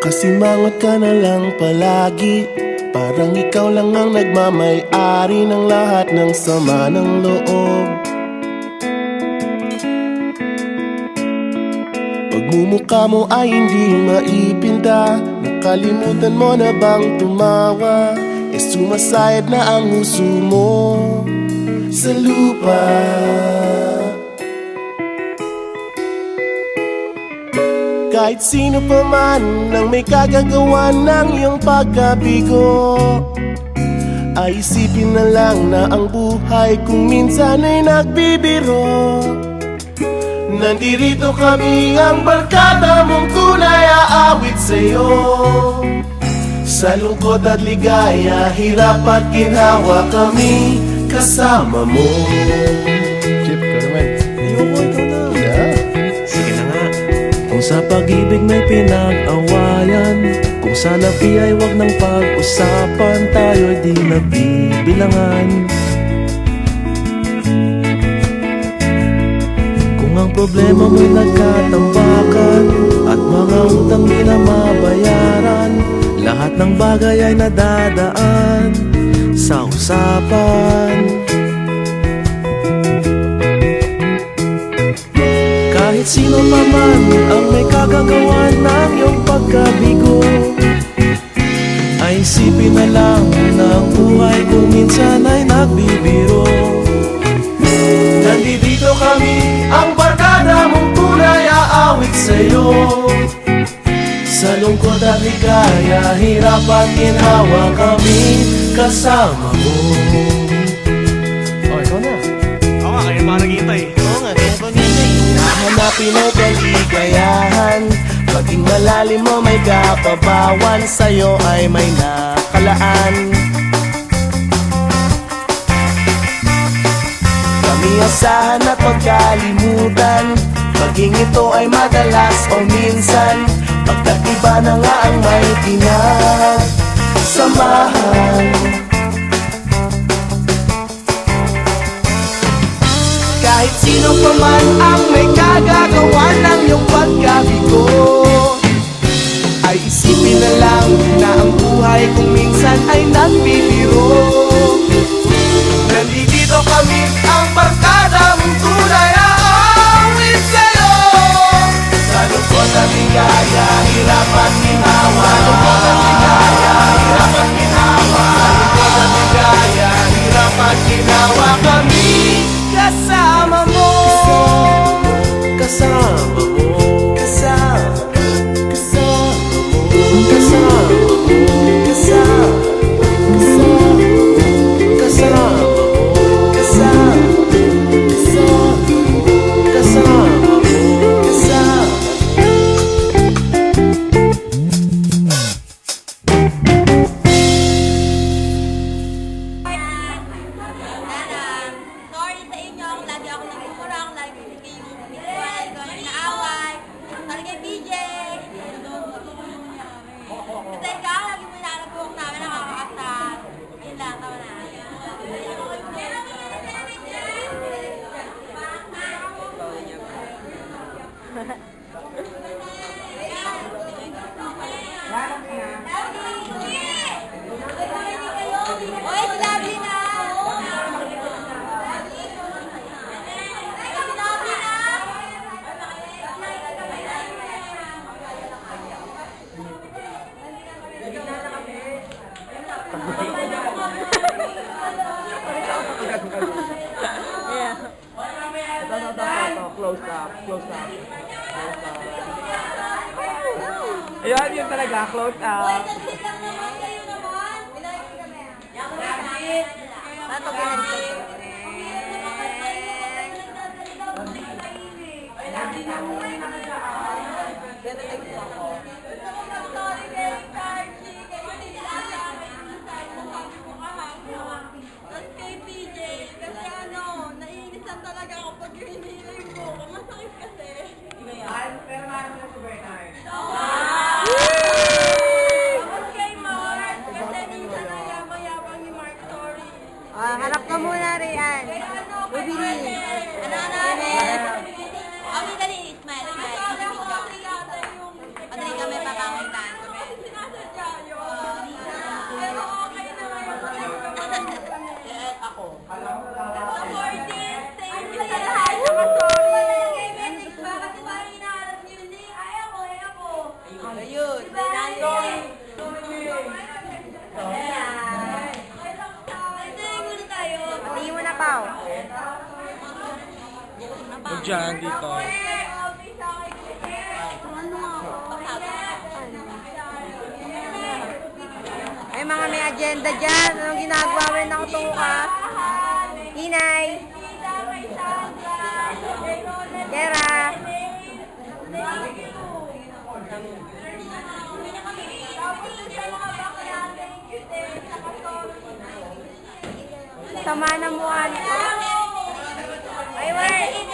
Kasimangot ka na lang palagi, parang ikaw lang ang nagmamay-ari ng lahat ng sama ng loob. Pagmumukha mo ay hindi maipinta, nakalimutan mo na bang tumawa? E sumasayad na ang huso mo sa lupa. Kahit sino pa man ang may kagagawa ng iyong pagkabigo, ay isipin na lang na ang buhay kung minsan ay nagbibiro. Nandirito kami, ang barkada mong tunay aawit sa'yo. Sa lungkot at ligaya, hirap at ginhawa, kami kasama mo. Chip, ka naman. Ayoko, ikaw na. Yeah. Sige na nga. Kung sa pag-ibig may pinag-awayan, kung sa labi ay wag ng pag-usapan, tayo'y di nagbibilangan. Kung ang problema mo'y nagkatambakan at mga utang di na mabayaran, lahat ng bagay ay nadadaan sa usapan. Kahit sino pa man ang may kagagawa ng iyong pagkabigo, ay isipin na lang na ang buhay kung minsan ay nagbibiro. Nandito kami, ang barkada mong tunay aawit sa'yo. Sa lungkot at ligaya, hirap at ginhawa, kami kasama mo. Oh, ikaw na. Oo nga, kaya parang naghihintay. Oo nga, kaya pa ngintay. Nahanapin ay kaligayahan, paging malalim mo may kapabawan, sa'yo ay may nakalaan. Kami asahan at magkalimutan, paging ito ay madalas o minsan, pagkat iba na nga ang may pinagsamahan. Kahit sino pa man ang may kagagawa ng iyong pagkabigo, ay isipin na lang na ang buhay kung minsan ay nagbibiro. Nandito kami, ang barkada mong tunay aawit sa'yo. Sa lungkot at ligaya, hirap at ginhawa. Sa lungkot at ligaya, hirap at ginhawa. Sa lungkot at ligaya, hirap at ginhawa, kami kasama mo. Kasama mo. Kasama mo. Kasama mo. Kasama mo. Kasama mo. Kasama mo. Close up. Ayun, yun talaga, close up. Harap ka muna, Rian. Bibili. Ano? Okay, dali. Smile. Madali kami papanguntahan. Huwag dyan, dito. Ay, mga may agenda dyan. Anong ginagawa mo ng tukas? Inay. Kera. Sama na mo, ano? Ay, wait.